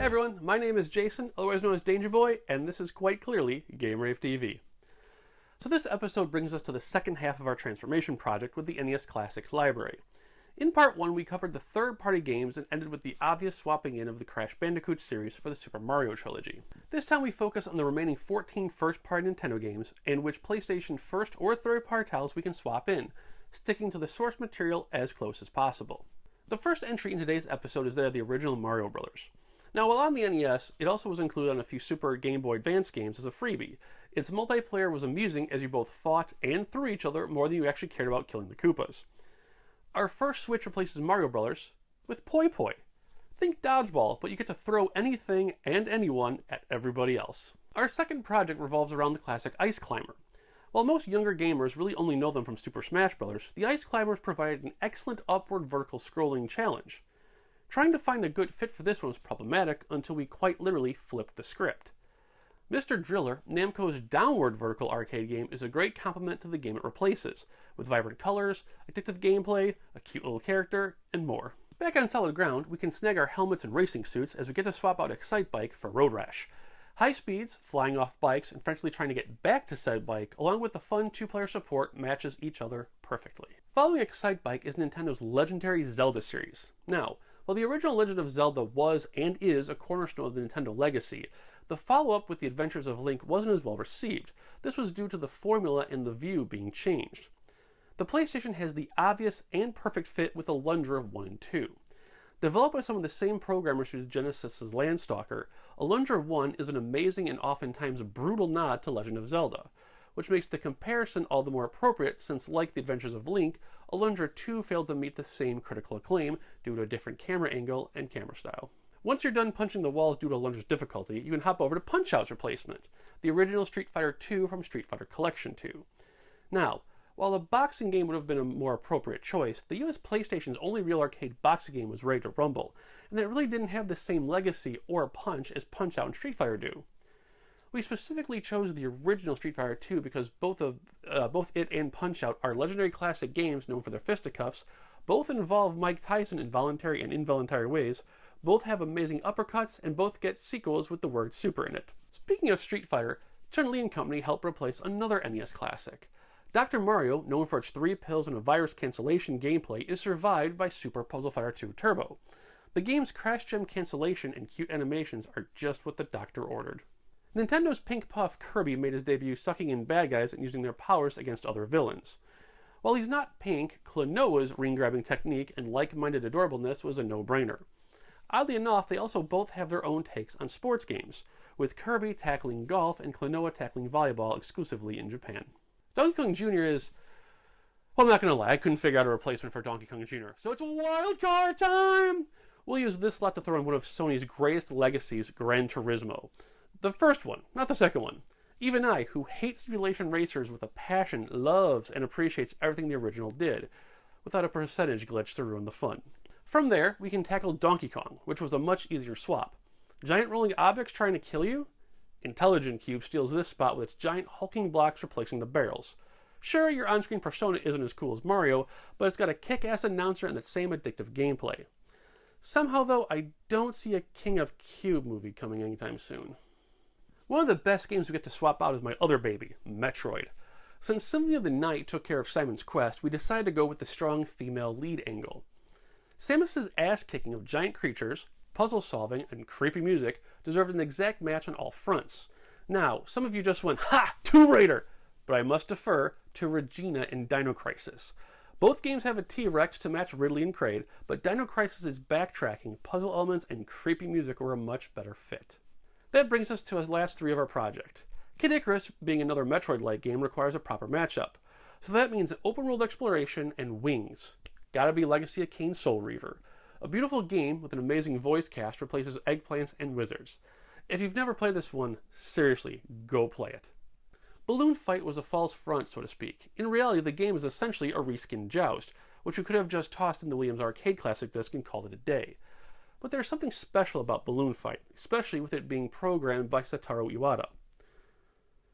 Hey everyone, my name is Jason, otherwise known as Danger Boy, and this is quite clearly Game-Rave TV. So this episode brings us to the second half of our transformation project with the NES Classics library. In part 1, we covered the third-party games and ended with the obvious swapping in of the Crash Bandicoot series for the Super Mario trilogy. This time we focus on the remaining 14 first-party Nintendo games and which PlayStation first or third-party titles we can swap in, sticking to the source material as close as possible. The first entry in today's episode is that of the original Mario Brothers. Now, while on the NES, it also was included on a few Super Game Boy Advance games as a freebie. Its multiplayer was amusing as you both fought and threw each other more than you actually cared about killing the Koopas. Our first Switch replaces Mario Brothers with Poi Poi. Think dodgeball, but you get to throw anything and anyone at everybody else. Our second project revolves around the classic Ice Climber. While most younger gamers really only know them from Super Smash Bros., the Ice Climbers provided an excellent upward vertical scrolling challenge. Trying to find a good fit for this one was problematic until we quite literally flipped the script. Mr. Driller, Namco's downward vertical arcade game, is a great complement to the game it replaces, with vibrant colors, addictive gameplay, a cute little character, and more. Back on solid ground, we can snag our helmets and racing suits as we get to swap out Excitebike for Road Rash. High speeds, flying off bikes, and frantically trying to get back to said bike, along with the fun two-player support, matches each other perfectly. Following Excitebike is Nintendo's legendary Zelda series. Now, while the original Legend of Zelda was and is a cornerstone of the Nintendo legacy, the follow-up with The Adventures of Link wasn't as well received. This was due to the formula and the view being changed. The PlayStation has the obvious and perfect fit with Alundra 1 and 2. Developed by some of the same programmers who did Genesis's Landstalker, Alundra 1 is an amazing and oftentimes brutal nod to Legend of Zelda, which makes the comparison all the more appropriate since, like The Adventures of Link, Alundra 2 failed to meet the same critical acclaim due to a different camera angle and camera style. Once you're done punching the walls due to Alundra's difficulty, you can hop over to Punch-Out's replacement, the original Street Fighter 2 from Street Fighter Collection 2. Now, while a boxing game would have been a more appropriate choice, the US PlayStation's only real arcade boxing game was Ready to Rumble, and it really didn't have the same legacy or punch as Punch-Out and Street Fighter do. We specifically chose the original Street Fighter 2 because both it and Punch-Out are legendary classic games known for their fisticuffs, both involve Mike Tyson in voluntary and involuntary ways, both have amazing uppercuts, and both get sequels with the word super in it. Speaking of Street Fighter, ChunLi and Company helped replace another NES classic. Dr. Mario, known for its 3 pills and a virus cancellation gameplay, is survived by Super Puzzle Fighter 2 Turbo. The game's crash gem cancellation and cute animations are just what the doctor ordered. Nintendo's Pink Puff Kirby made his debut sucking in bad guys and using their powers against other villains. While he's not pink, Klonoa's ring-grabbing technique and like-minded adorableness was a no-brainer. Oddly enough, they also both have their own takes on sports games, with Kirby tackling golf and Klonoa tackling volleyball exclusively in Japan. Donkey Kong Jr. is... well, I'm not gonna lie, I couldn't figure out a replacement for Donkey Kong Jr., so it's wild card time! We'll use this slot to throw in one of Sony's greatest legacies, Gran Turismo. The first one, not the second one. Even I, who hates simulation racers with a passion, loves and appreciates everything the original did, without a percentage glitch to ruin the fun. From there, we can tackle Donkey Kong, which was a much easier swap. Giant rolling objects trying to kill you? Intelligent Cube steals this spot with its giant hulking blocks replacing the barrels. Sure, your on-screen persona isn't as cool as Mario, but it's got a kick-ass announcer and that same addictive gameplay. Somehow, though, I don't see a King of Cube movie coming anytime soon. One of the best games we get to swap out is my other baby, Metroid. Since Symphony of the Night took care of Simon's Quest, we decided to go with the strong female lead angle. Samus's ass-kicking of giant creatures, puzzle solving, and creepy music deserved an exact match on all fronts. Now, some of you just went, "Ha! Tomb Raider!" But I must defer to Regina in Dino Crisis. Both games have a T-Rex to match Ridley and Kraid, but Dino Crisis' backtracking, puzzle elements, and creepy music were a much better fit. That brings us to the last 3 of our project. Kid Icarus, being another Metroid-like game, requires a proper matchup. So that means open-world exploration and wings. Gotta be Legacy of Kain Soul Reaver. A beautiful game with an amazing voice cast replaces eggplants and wizards. If you've never played this one, seriously, go play it. Balloon Fight was a false front, so to speak. In reality, the game is essentially a reskinned Joust, which we could have just tossed in the Williams Arcade Classic disc and called it a day. But there's something special about Balloon Fight, especially with it being programmed by Satoru Iwata.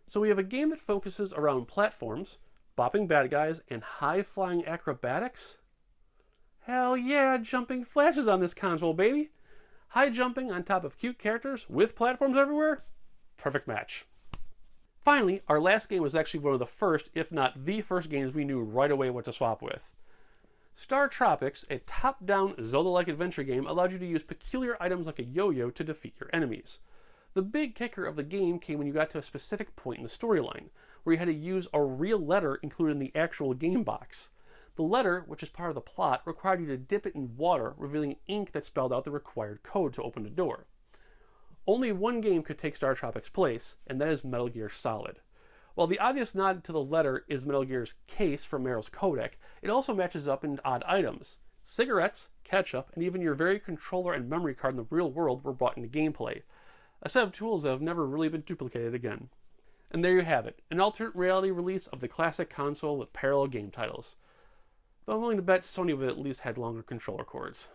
So we have a game that focuses around platforms, bopping bad guys, and high-flying acrobatics? Hell yeah, jumping flashes on this console, baby! High jumping on top of cute characters with platforms everywhere? Perfect match. Finally, our last game was actually one of the first, if not the first games we knew right away what to swap with. Star Tropics, a top-down Zelda-like adventure game, allowed you to use peculiar items like a yo-yo to defeat your enemies. The big kicker of the game came when you got to a specific point in the storyline, where you had to use a real letter included in the actual game box. The letter, which is part of the plot, required you to dip it in water, revealing ink that spelled out the required code to open the door. Only one game could take Star Tropics' place, and that is Metal Gear Solid. While the obvious nod to the letter is Metal Gear's case from Meryl's codec, it also matches up in odd items. Cigarettes, ketchup, and even your very controller and memory card in the real world were brought into gameplay. A set of tools that have never really been duplicated again. And there you have it, an alternate reality release of the classic console with parallel game titles. Though I'm willing to bet Sony would at least had longer controller cords.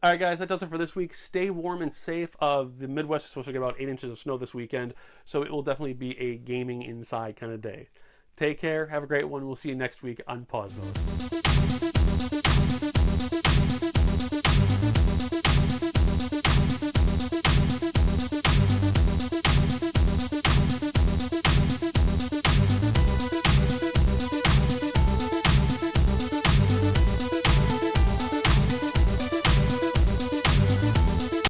Alright guys, that does it for this week. Stay warm and safe. The Midwest is supposed to get about 8 inches of snow this weekend, so it will definitely be a gaming inside kind of day. Take care, have a great one, we'll see you next week on Pause Mode.